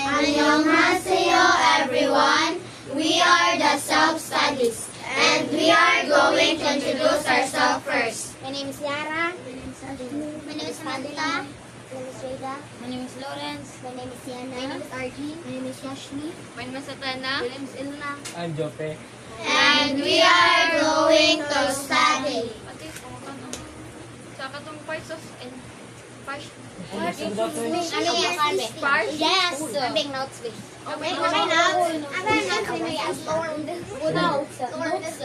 Annyeonghaseyo everyone. We are the self-studies and we are going to introduce ourselves first. My name is Yara. My name is Adina. My name is Samantha. My name is Reda. My name is Lawrence. My name is Yana. My name is Arjun. My name is Yashmi. My name is Satana. My name is Ilna. I'm Jope. And we are going to study. Sa katong parts of parts. Ano yung karbe? Parts? Yes! Karbing notes, please. Okay, okay na. Ano yung notes mo yan? Notes. Notes.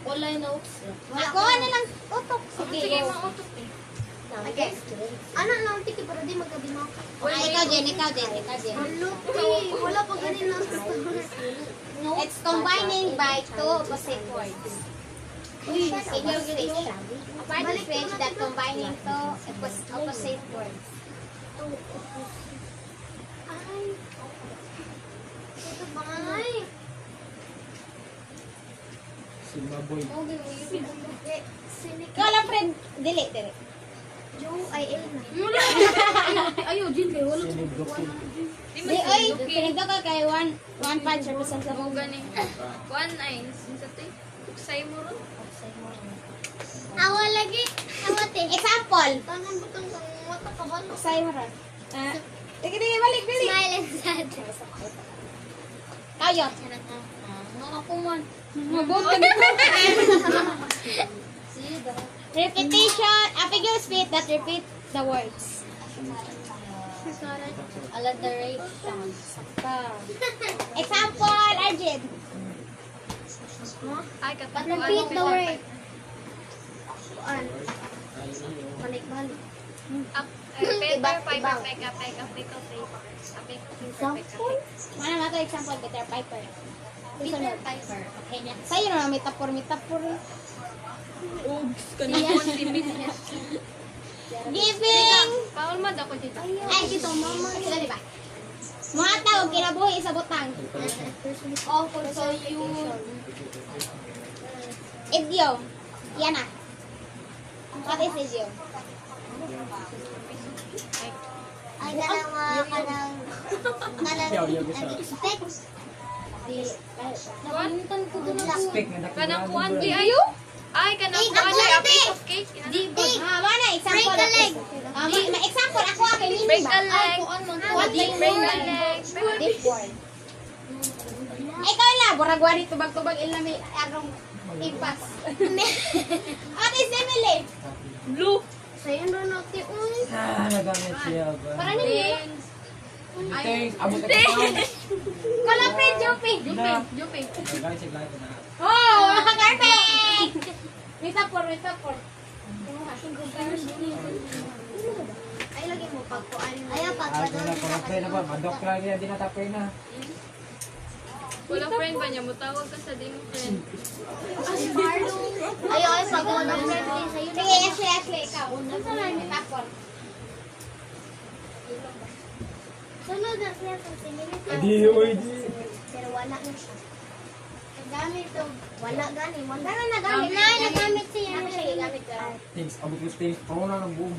Wala yung notes. Ako, ano lang? Utok. Sige, mautok eh. Okay. Ano lang, tiki, para di magkabi mo. Ikaw, Jen. Wala pa ganun lang. It's combining by two opposite words. Single speech. A part of speech that combining two opposite words. Ay. Ito ba nga eh? Sigma boy. Ikaw lang, friend. Dili. Joe ay Elna. Ayaw, Jin, kayo. Wala. Sinibdoki. Di, oy, pinagdo ka kay one punch represent sa Mo mga. gani. One eyes. Sa tay. Say mo ron. Awa lagi. Awate. Example. Tangan mo kang mata ka ba? Say mo ron. Tigil, balik, dili. Smile and sad. Kayo. Ako man. Repetition. A figure of speech that repeat the words. Alliteration. Example, Arjun. Ay, katong Repeat the word. Balik-balik. Paper, piper, peka, peka, peka, paper. Example? Mana nga to example, Peter Piper. Peter Piper. Okay na. Sa'yo na, metapor. Oops, kanang limit. Giving. Paul man ako dito. Ay, dito, mama. Sila, di ba? Mga tao, kinabuhi sa butang. Oh, so you... Idiom. Yan na. What is idiom? Ay, kanang Yaw bisa. expect. Nakalimutan ko doon Speak na Kanang kuan di ay. ayo? Ay, kanang Di, kuan ako di a hindi. piece of cake. Mana, example. Break a leg. Example, ako kay Nini Break ba? a leg. What Break is a word? leg. Deep word. Ikaw la, buragwari tubag-tubag ila may agong ipas. What is simile? Blue. Sa'yo na natin. Nagamit siya ba? Para nini. Thanks. Abot ka pa. Kala friend, Jopi. Jupe. Guys, sigla ko na. Oh, perfect! Metapor. Ay, lagi mo pagkuan. Ayaw, Ako na ko na pray na ba? Madok lang yan dinatapay na. Wala friend ba niya? Mutawag ka sa ding friend. Ayaw, ay pagkuan ng friendly sa'yo. Sige, Ashley, ikaw. Ano sa lang metapor? Sunod na siya sa simility. Di, oy, di. Pero wala na siya. Gamit to. Wala gani. Wala Sana na nagamit. nagamit siya. Ano siya gamit ka? Thanks. Abot ko stage. Pro na ng boom.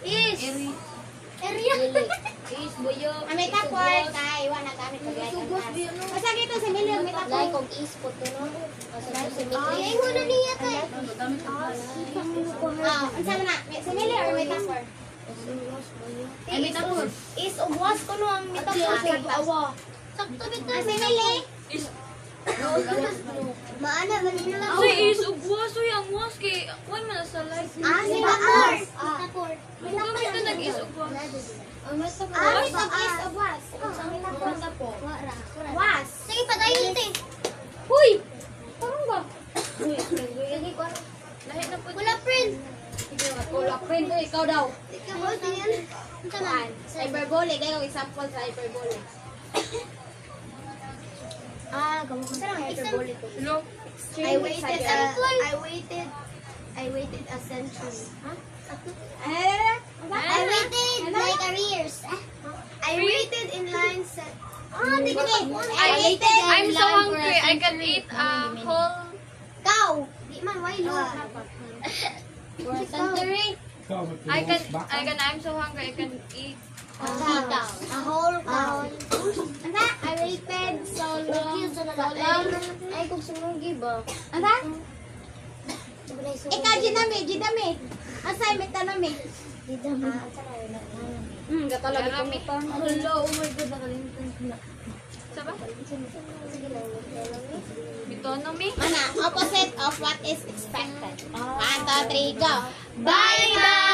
Is. Area. Is buyo. Ang metapor, kay wala gamit ka guys. Basta dito si Millie, metapor. Like kung is po to no. Ay, wala niya kay. Ang sama na, si Millie or metapor? Ay, metapor. Is ugwas ko no ang metapor. Awa. Sakto bitaw. Si Millie. Maana man nila lang. Ay, is ugwas. Uy, ang was kay... Kuan man na sa life. Metapor. Metapor. Kung kami ka nag-is ugwas. Metapor is ugwas. Metapor. Was. Sige, patayin te. Huy! Parang ba? Sige, ko. Lahi na po. Wala friend. Wala friend ko, ikaw daw. Ikaw mo yan. Saan? Sa hyperbole, kayo example sa hyperbole. Gawa ko sa hyperbole to. Look. I waited a century. Huh? I waited like a years. I waited in line set. Di ko I'm so hungry. I can eat a whole... Cow. Di man, why lo? For a century. Ikaw, I'm so hungry. I can eat... Tita. kung sumugi ba? Ano? Ikaw, Ginami. Assignment na nami. Gatalabi ko mi. Hello, oh my God, nakalimutan ko na. Saba? Autonomy? Opposite of what is expected. 1, 2, 3, go. Bye-bye!